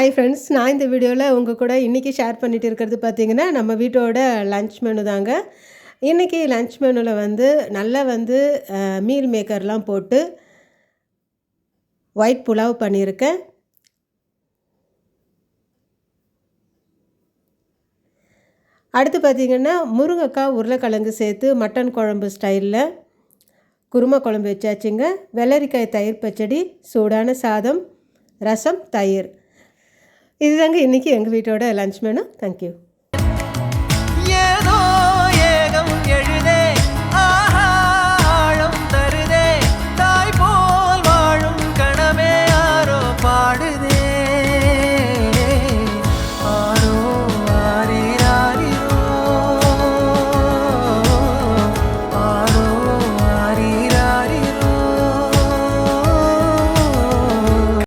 Hi friends, நான் இந்த வீடியோவில் உங்கள் கூட இன்றைக்கி ஷேர் பண்ணிட்டு இருக்கிறது பார்த்திங்கன்னா, நம்ம வீட்டோட லன்ச் மெனு தாங்க. இன்றைக்கி லன்ச் மெனுவில் நல்லா மீல் மேக்கர்லாம் போட்டு ஒயிட் புலாவ் பண்ணியிருக்கேன். அடுத்து பார்த்திங்கன்னா, முருங்கைக்காய் உருளைக்கிழங்கு சேர்த்து மட்டன் குழம்பு ஸ்டைலில் குருமா குழம்பு வச்சாச்சுங்க. வெள்ளரிக்காய் தயிர் பச்சடி, சூடான சாதம், ரசம், தயிர். இதுதாங்க இன்றைக்கி எங்கள் வீட்டோட லன்ச் மெனு. தேங்க்யூ.